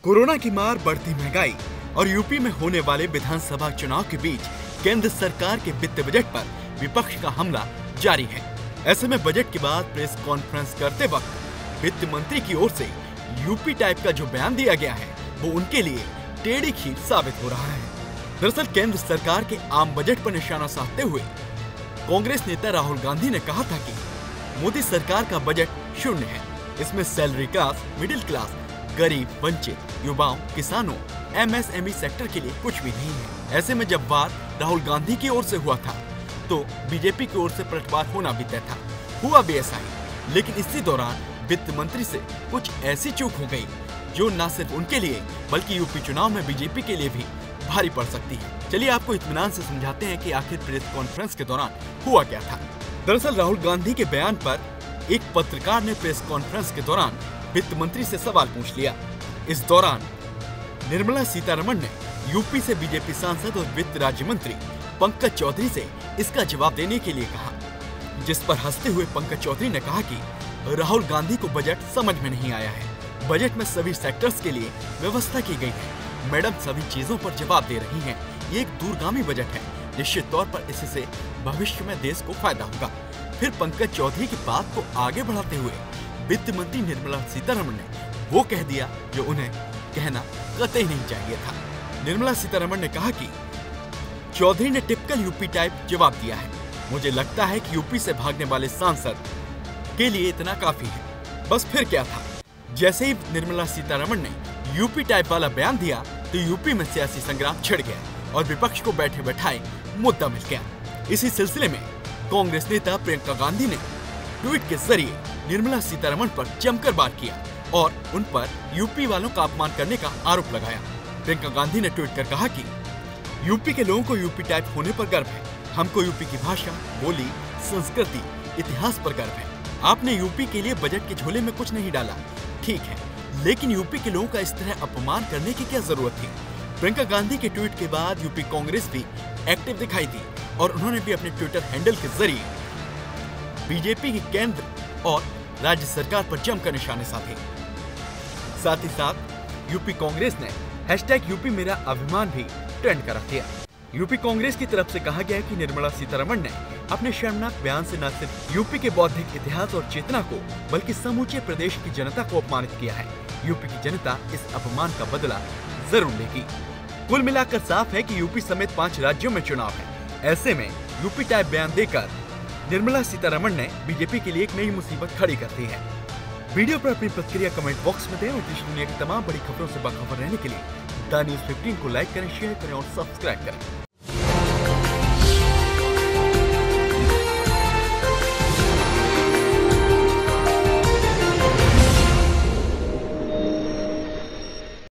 Corona की मार, बढ़ती महंगाई और यूपी में होने वाले विधानसभा चुनाव के बीच केंद्र सरकार के वित्त बजट पर विपक्ष का हमला जारी है। ऐसे में बजट के बाद प्रेस कॉन्फ्रेंस करते वक्त वित्त मंत्री की ओर से यूपी टाइप का जो बयान दिया गया है वो उनके लिए टेढ़ी खीर साबित हो रहा है। दरअसल केंद्र सरकार के आम बजट पर निशाना साधते हुए कांग्रेस नेता राहुल गांधी ने कहा था कि मोदी सरकार का बजट शून्य है, इसमें सैलरी क्लास, मिडिल क्लास, गरीब, वंचित, युवाओं, किसानों, एमएसएमई सेक्टर के लिए कुछ भी नहीं है। ऐसे में जब वार राहुल गांधी की ओर से हुआ था तो बीजेपी की ओर से पलटवार होना भी तय था। हुआ भी ऐसा ही, लेकिन इसी दौरान वित्त मंत्री से कुछ ऐसी चूक हो गई जो न सिर्फ उनके लिए बल्कि यूपी चुनाव में बीजेपी के लिए भी भारी पड़ सकती है। चलिए आपको इत्मीनान से समझाते हैं कि आखिर प्रेस कॉन्फ्रेंस के दौरान हुआ क्या था। दरअसल राहुल गांधी के बयान पर एक पत्रकार ने प्रेस कॉन्फ्रेंस के दौरान वित्त मंत्री से सवाल पूछ लिया। इस दौरान निर्मला सीतारमण ने यूपी से बीजेपी सांसद और वित्त राज्य मंत्री पंकज चौधरी से इसका जवाब देने के लिए कहा, जिस पर हंसते हुए पंकज चौधरी ने कहा कि राहुल गांधी को बजट समझ में नहीं आया है। बजट में सभी सेक्टर्स के लिए व्यवस्था की गई है। मैडम सभी चीजों पर जवाब दे रही हैं। ये एक दूरगामी बजट है, निश्चित तौर पर इससे भविष्य में देश को फायदा होगा। फिर पंकज चौधरी की बात को आगे बढ़ाते हुए वित्त मंत्री निर्मला सीतारमण ने वो कह दिया जो उन्हें कहना कतई नहीं चाहिए था। निर्मला सीतारमण ने कहा कि चौधरी ने टिपिकल यूपी टाइप जवाब दिया है। मुझे लगता है कि यूपी से भागने वाले सांसद के लिए इतना काफी है। बस फिर क्या था, जैसे ही निर्मला सीतारमण ने यूपी टाइप वाला बयान दिया तो यूपी में सियासी संग्राम छिड़ गया और विपक्ष को बैठे बैठाए मुद्दा मिल गया। इसी सिलसिले में कांग्रेस नेता प्रियंका गांधी ने ट्वीट के जरिए निर्मला सीतारमण पर जमकर वार किया और उन पर यूपी वालों का अपमान करने का आरोप लगाया। प्रियंका गांधी ने ट्वीट कर कहा कि यूपी के लोगों को यूपी टाइप होने पर गर्व है। हमको यूपी की भाषा, बोली, संस्कृति, इतिहास पर गर्व है। आपने यूपी के लिए बजट के झोले में कुछ नहीं डाला, ठीक है, लेकिन यूपी के लोगों का इस तरह अपमान करने की क्या जरूरत थी। प्रियंका गांधी के ट्वीट के बाद यूपी कांग्रेस भी एक्टिव दिखाई दी और उन्होंने भी अपने ट्विटर हैंडल के जरिए बीजेपी की केंद्र और राज्य सरकार पर जमकर निशाने साधे। साथ ही साथ यूपी कांग्रेस ने #यूपी मेरा अभिमान भी ट्रेंड करा दिया। यूपी कांग्रेस की तरफ से कहा गया कि निर्मला सीतारमण ने अपने शर्मनाक बयान से न सिर्फ यूपी के बौद्धिक इतिहास और चेतना को बल्कि समूचे प्रदेश की जनता को अपमानित किया है। यूपी की जनता इस अपमान का बदला जरूर लेगी। कुल मिलाकर साफ है कि यूपी समेत 5 राज्यों में चुनाव है। ऐसे में यूपी टाइप बयान देकर निर्मला सीतारमण ने बीजेपी के लिए एक नई मुसीबत खड़ी कर दी है। वीडियो पर अपनी प्रतिक्रिया कमेंट बॉक्स में दें और देश दुनिया की तमाम बड़ी खबरों से बाखबर रहने के लिए द न्यूज़ 15 को लाइक करें, शेयर करें और सब्सक्राइब करें।